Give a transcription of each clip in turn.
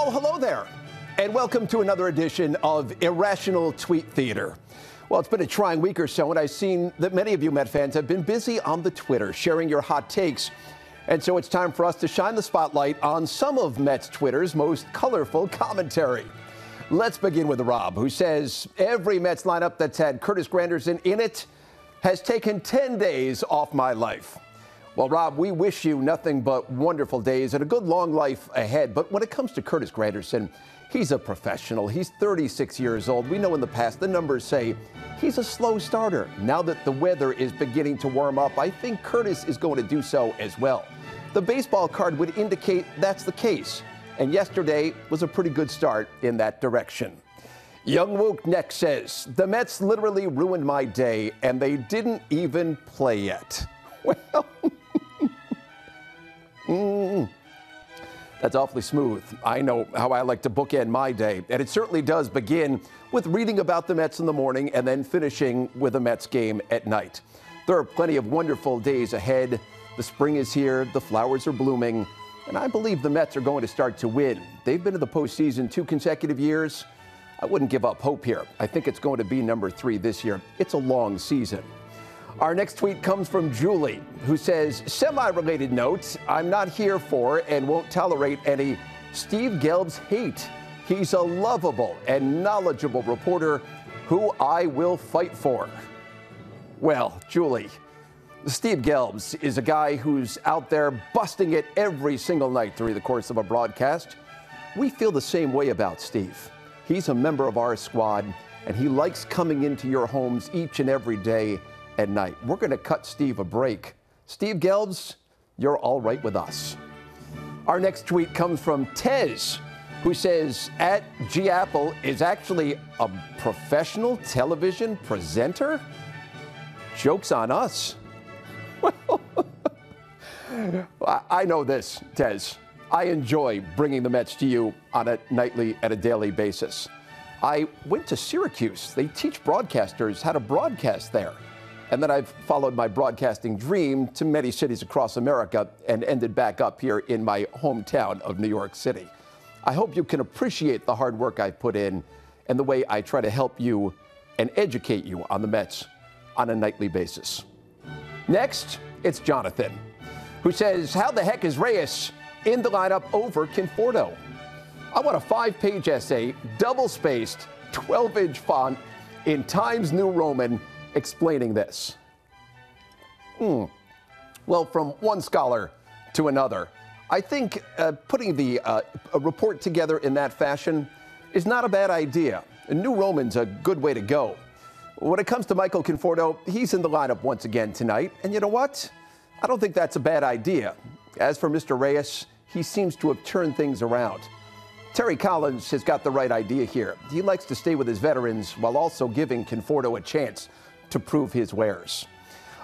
Well, hello there, and welcome to another edition of Irrational Tweet Theater. Well, it's been a trying week or so, and I've seen that many of you Met fans have been busy on the Twitter sharing your hot takes. And so it's time for us to shine the spotlight on some of Mets Twitter's most colorful commentary. Let's begin with Rob, who says every Mets lineup that's had Curtis Granderson in it has taken 10 days off my life. Well, Rob, we wish you nothing but wonderful days and a good long life ahead. But when it comes to Curtis Granderson, he's a professional. He's 36 years old. We know in the past the numbers say he's a slow starter. Now that the weather is beginning to warm up, I think Curtis is going to do so as well. The baseball card would indicate that's the case. And yesterday was a pretty good start in that direction. Young Wook next says, the Mets literally ruined my day, and they didn't even play yet. Well, that's awfully smooth. I know how I like to bookend my day, and it certainly does begin with reading about the Mets in the morning and then finishing with a Mets game at night. There are plenty of wonderful days ahead. The spring is here, the flowers are blooming, and I believe the Mets are going to start to win. They've been to the postseason 2 consecutive years. I wouldn't give up hope here. I think it's going to be number 3 this year. It's a long season. Our next tweet comes from Julie, who says, semi-related note, I'm not here for and won't tolerate any Steve Gelb's hate. He's a lovable and knowledgeable reporter who I will fight for. Well, Julie, Steve Gelb is a guy who's out there busting it every single night during the course of a broadcast. We feel the same way about Steve. He's a member of our squad, and he likes coming into your homes each and every day at night. We're going to cut Steve a break. Steve Gelb, you're all right with us. Our next tweet comes from Tez, who says, at G Apple is actually a professional television presenter? Joke's on us. Well, I know this, Tez. I enjoy bringing the Mets to you on a nightly and a daily basis. I went to Syracuse. They teach broadcasters how to broadcast there. And then I've followed my broadcasting dream to many cities across America and ended back up here in my hometown of New York City. I hope you can appreciate the hard work I've put in and the way I try to help you and educate you on the Mets on a nightly basis. Next, it's Jonathan, who says, how the heck is Reyes in the lineup over Conforto? I want a 5-page essay, double-spaced, 12-inch font in Times New Roman explaining this. Well, from one scholar to another, I think putting a report together in that fashion is not a bad idea. New Roman's a good way to go. When it comes to Michael Conforto, he's in the lineup once again tonight. And you know what? I don't think that's a bad idea. As for Mr. Reyes, he seems to have turned things around. Terry Collins has got the right idea here. He likes to stay with his veterans while also giving Conforto a chance to prove his wares.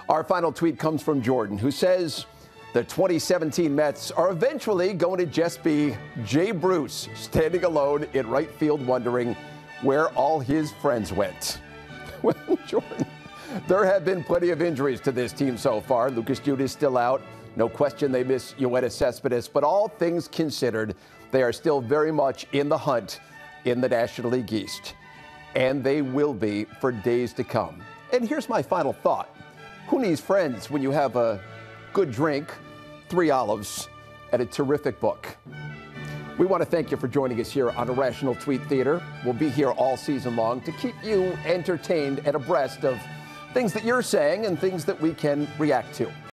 Our final tweet comes from Jordan, who says, the 2017 Mets are eventually going to just be Jay Bruce standing alone in right field wondering where all his friends went. Well, Jordan, there have been plenty of injuries to this team so far. Lucas Jude is still out. No question they miss Yoenis Cespedes, but all things considered, they are still very much in the hunt in the National League East. And they will be for days to come. And here's my final thought. Who needs friends when you have a good drink, 3 olives, and a terrific book? We want to thank you for joining us here on Irrational Tweet Theater. We'll be here all season long to keep you entertained and abreast of things that you're saying and things that we can react to.